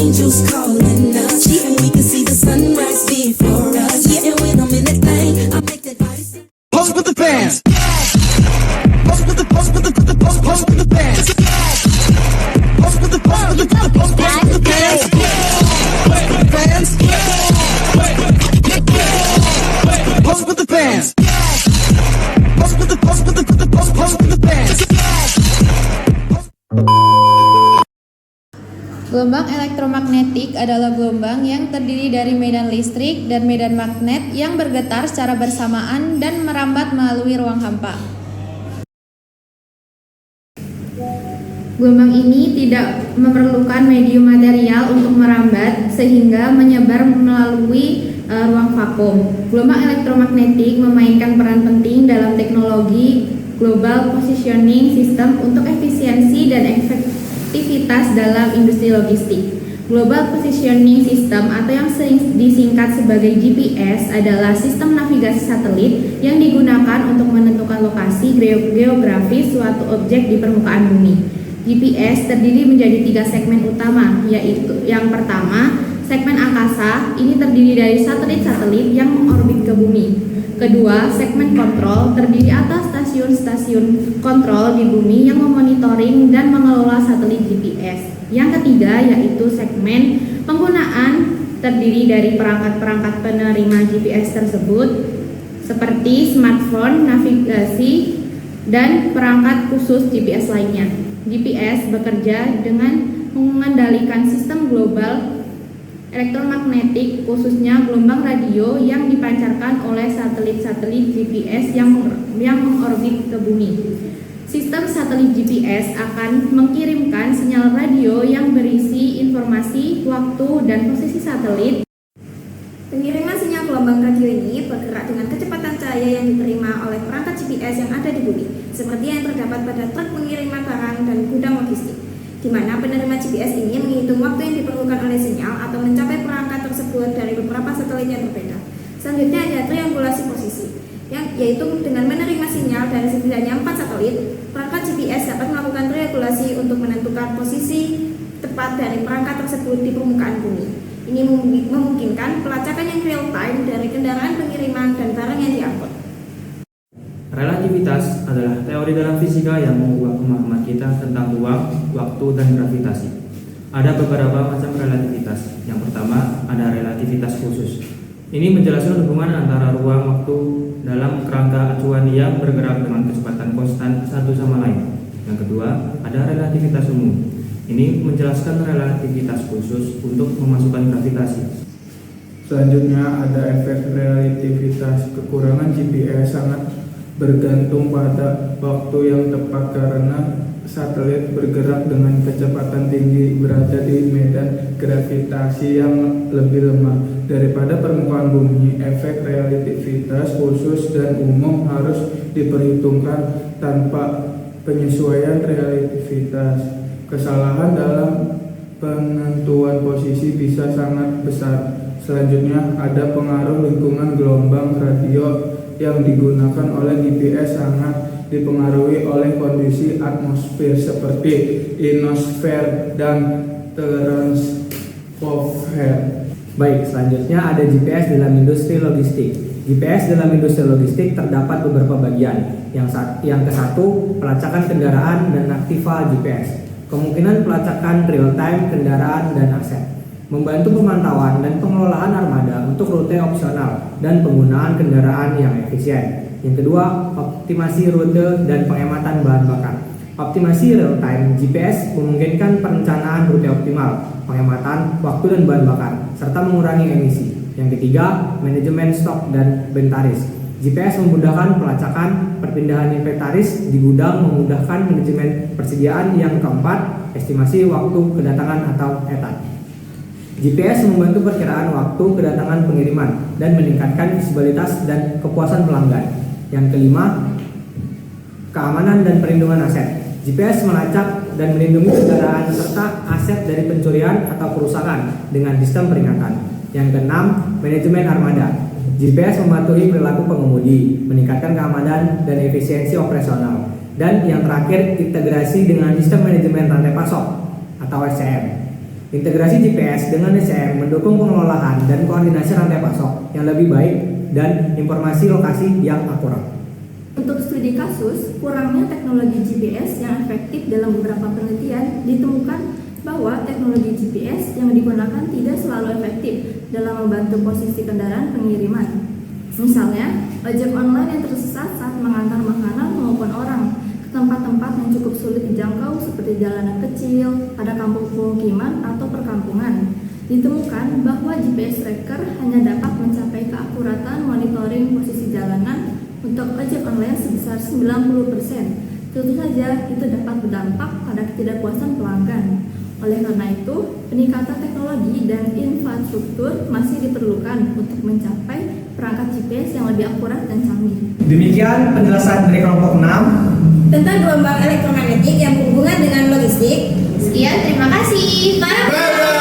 angels calling us, and we can see the sunrise before us. Yeah, and when I'm in that thing, I make that body sing. Pose with the fans. Pose with the pose with the pose with the fans. Pose with the pose with the pose with the fans. Fans. Pose with the fans. Pose with the pose with the pose with the fans. Gelombang elektromagnetik adalah gelombang yang terdiri dari medan listrik dan medan magnet yang bergetar secara bersamaan dan merambat melalui ruang hampa. Gelombang ini tidak memerlukan medium material untuk merambat sehingga menyebar melalui ruang vakum. Gelombang elektromagnetik memainkan peran penting dalam teknologi global positioning system untuk efisiensi dan efektivitas dalam industri logistik. Global Positioning System atau yang sering disingkat sebagai GPS adalah sistem navigasi satelit yang digunakan untuk menentukan lokasi geografis suatu objek di permukaan bumi. GPS terdiri menjadi 3 segmen utama, yaitu yang pertama, segmen angkasa. Ini terdiri dari satelit-satelit yang mengorbit ke bumi. Kedua, segmen kontrol terdiri atas stasiun-stasiun kontrol di bumi yang memonitoring dan mengelola satelit GPS. Yang ketiga yaitu segmen penggunaan terdiri dari perangkat-perangkat penerima GPS tersebut seperti smartphone, navigasi, dan perangkat khusus GPS lainnya. GPS bekerja dengan mengendalikan sistem global elektromagnetik, khususnya gelombang radio yang dipancarkan oleh satelit-satelit GPS yang mengorbit ke bumi. Sistem satelit GPS akan mengirimkan sinyal radio yang berisi informasi, waktu, dan posisi satelit. Pengiriman sinyal gelombang radio ini bergerak dengan kecepatan cahaya yang diterima oleh perangkat GPS yang ada di bumi, seperti yang terdapat pada truk pengiriman barang dan gudang logistik, di mana penerima GPS ini menghitung waktu yang diperlukan oleh sinyal atau mencapai perangkat tersebut dari beberapa satelit yang berbeda. Selanjutnya ada triangulasi posisi, yaitu dengan menerima sinyal dari setidaknya 4 satelit, perangkat GPS dapat melakukan triangulasi untuk menentukan posisi tepat dari perangkat tersebut di permukaan bumi. Ini memungkinkan pelacakan yang real time dari kendaraan pengiriman dan barang yang diangkut. Relativitas adalah teori dalam fisika yang mengubah pemahaman kita tentang ruang, waktu, dan gravitasi. Ada beberapa macam relativitas. Yang pertama, ada relativitas khusus. Ini menjelaskan hubungan antara ruang waktu dalam kerangka acuan yang bergerak dengan kecepatan konstan satu sama lain. Yang kedua, ada relativitas umum. Ini menjelaskan relativitas khusus untuk memasukkan gravitasi. Selanjutnya ada efek relativitas. Kekurangan GPS sangat bergantung pada waktu yang tepat karena satelit bergerak dengan kecepatan tinggi berada di medan gravitasi yang lebih lemah daripada permukaan bumi. Efek relativitas khusus dan umum harus diperhitungkan. Tanpa penyesuaian relativitas, kesalahan dalam penentuan posisi bisa sangat besar. Selanjutnya ada pengaruh lingkungan. Gelombang radio yang digunakan oleh GPS sangat dipengaruhi oleh kondisi atmosfer seperti ionosfer dan troposfer. Baik, selanjutnya ada GPS dalam industri logistik. GPS dalam industri logistik terdapat beberapa bagian. Yang ke-1, pelacakan kendaraan dan aktiva GPS. Kemungkinan pelacakan real-time kendaraan dan aset. Membantu pemantauan dan pengelolaan armada untuk rute opsional dan penggunaan kendaraan yang efisien. Yang kedua, optimasi rute dan penghematan bahan bakar. Optimasi real-time GPS memungkinkan perencanaan rute optimal, penghematan waktu dan bahan bakar, serta mengurangi emisi. Yang ketiga, manajemen stok dan inventaris. GPS memudahkan pelacakan perpindahan inventaris di gudang, memudahkan manajemen persediaan. Yang keempat, estimasi waktu kedatangan atau ETA. GPS membantu perkiraan waktu kedatangan pengiriman dan meningkatkan visibilitas dan kepuasan pelanggan. Yang kelima, keamanan dan perlindungan aset. GPS melacak dan melindungi kendaraan serta aset dari pencurian atau kerusakan dengan sistem peringatan. Yang keenam, manajemen armada. GPS mematuhi perilaku pengemudi, meningkatkan keamanan dan efisiensi operasional. Dan yang terakhir, integrasi dengan sistem manajemen rantai pasok atau SCM. Integrasi GPS dengan SCM mendukung pengelolaan dan koordinasi rantai pasok yang lebih baik dan informasi lokasi yang akurat. Untuk studi kasus, kurangnya teknologi GPS yang efektif dalam beberapa penelitian ditemukan bahwa teknologi GPS yang digunakan tidak selalu efektif dalam membantu posisi kendaraan pengiriman. Misalnya, ojek online yang tersesat saat mengantar makanan maupun orang ke tempat-tempat yang cukup sulit dijangkau seperti jalanan kecil, pada kampung pemukiman atau perkampungan. Ditemukan bahwa GPS tracker hanya dapat mencapai keakuratan monitoring posisi jalanan untuk ojek online sebesar 90%. Tentu saja itu dapat berdampak pada ketidakpuasan pelanggan. Oleh karena itu, peningkatan teknologi dan infrastruktur masih diperlukan untuk mencapai perangkat GPS yang lebih akurat dan canggih. Demikian penjelasan dari kelompok 6 Tentang gelombang elektromagnetik yang berhubungan dengan logistik. Sekian, terima kasih. Bye.